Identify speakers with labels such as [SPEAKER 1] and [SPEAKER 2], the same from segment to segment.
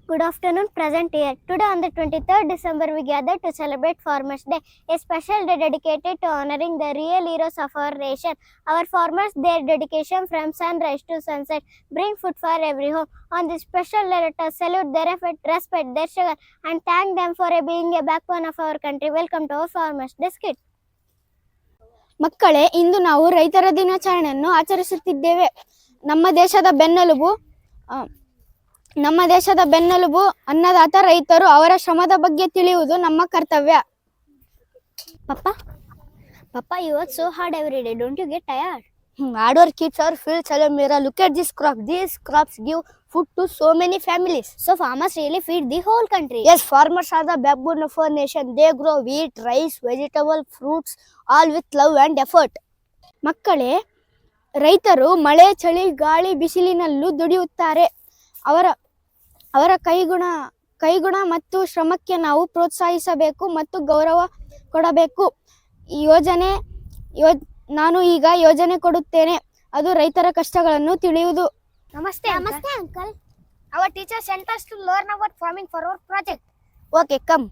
[SPEAKER 1] Good afternoon, present here. Today on the 23rd December, we gather to celebrate Farmers' Day, a special day dedicated to honoring the real heroes of our nation. Our farmers, their dedication from sunrise to sunset, bring food for every home. On this special day, let us salute their effort, respect their struggle, and thank them for being a backbone of our country. Welcome to our Farmers' Day skit.
[SPEAKER 2] ಮಕ್ಕಳೇ, ಇಂದು ನಾವು ರೈತರ ದಿನಾಚರಣೆಯನ್ನು ಆಚರಿಸುತ್ತಿದ್ದೇವೆ. ನಮ್ಮ ದೇಶದ ಬೆನ್ನೆಲುಬು ಅನ್ನದಾತ ರೈತರು. ಅವರ ಶ್ರಮದ ಬಗ್ಗೆ ತಿಳಿಯುವುದು ನಮ್ಮ ಕರ್ತವ್ಯ.
[SPEAKER 1] Papa, you work so hard every day. Don't you get tired?
[SPEAKER 2] Hard work keeps our fields alive, Mira. Look at this crop. These crops give food to so many families.
[SPEAKER 1] So farmers really feed the whole country.
[SPEAKER 2] Yes, farmers are the backbone of our nation. They grow wheat, rice, vegetable, fruits, all with love and effort. ಮಕ್ಕಳೇ, ರೈತರು ಮಳೆ, ಚಳಿ, ಗಾಳಿ, ಬಿಸಿಲಿನಲ್ಲೂ ದುಡಿಯುತ್ತಾರೆ. ಅವರ ಕೈಗುಣ ಮತ್ತು ಶ್ರಮಕ್ಕೆ ನಾವು ಪ್ರೋತ್ಸಾಹಿಸಬೇಕು ಮತ್ತು ಗೌರವ ಕೊಡಬೇಕು. ನಾನು ಈಗ ಯೋಜನೆ ಕೊಡುತ್ತೇನೆ. ಅದು ರೈತರ ಕಷ್ಟಗಳನ್ನು ತಿಳಿಯುವುದು.
[SPEAKER 1] Namaste, uncle. Our teacher sent us to learn about farming for our project.
[SPEAKER 2] Okay, come.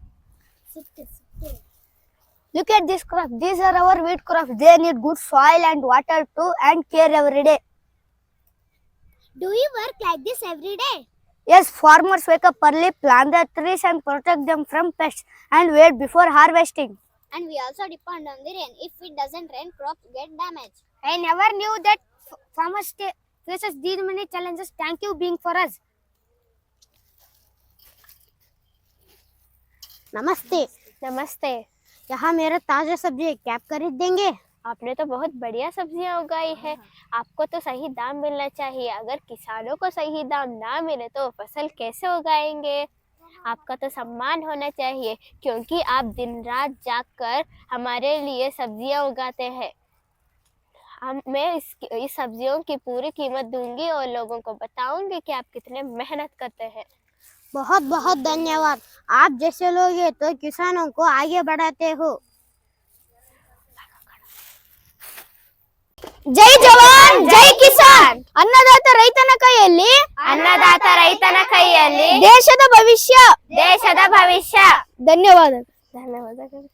[SPEAKER 2] Look at this crop. These are our wheat crops. They need good soil and water too, and care every day.
[SPEAKER 1] Do you work like this every day?
[SPEAKER 2] Yes, farmers wake up early, plant the trees and protect them from pests, and wait before harvesting.
[SPEAKER 1] And we also depend on the rain. If it doesn't rain, crops get damaged.
[SPEAKER 2] I never knew that farmers faces these many challenges. Thank you being for us.
[SPEAKER 1] नमस्ते.
[SPEAKER 2] यहाँ मेरा ताजा सब्जी है, क्या आप खरीद देंगे?
[SPEAKER 3] आपने तो बहुत बढ़िया सब्जियां उगाई है. आपको तो सही दाम मिलना चाहिए. अगर किसानों को सही दाम ना मिले तो फसल कैसे उगाएंगे? आपका तो सम्मान होना चाहिए, क्योंकि आप दिन रात जागकर हमारे लिए सब्जियां उगाते हैं. मैं इस सब्जियों की पूरी कीमत दूंगी और लोगों को बताऊंगी कि आप कितने मेहनत करते हैं.
[SPEAKER 2] बहुत बहुत धन्यवाद. आप जैसे लोग हैं तो किसानों को आगे बढ़ाते हो. ಜೈ ಜವಾನ್ ಜೈ ಕಿಸಾನ್. ಅನ್ನದಾತ ರೈತನ ಕೈಯಲ್ಲಿ ದೇಶದ ಭವಿಷ್ಯ.
[SPEAKER 3] ಧನ್ಯವಾದಗಳು.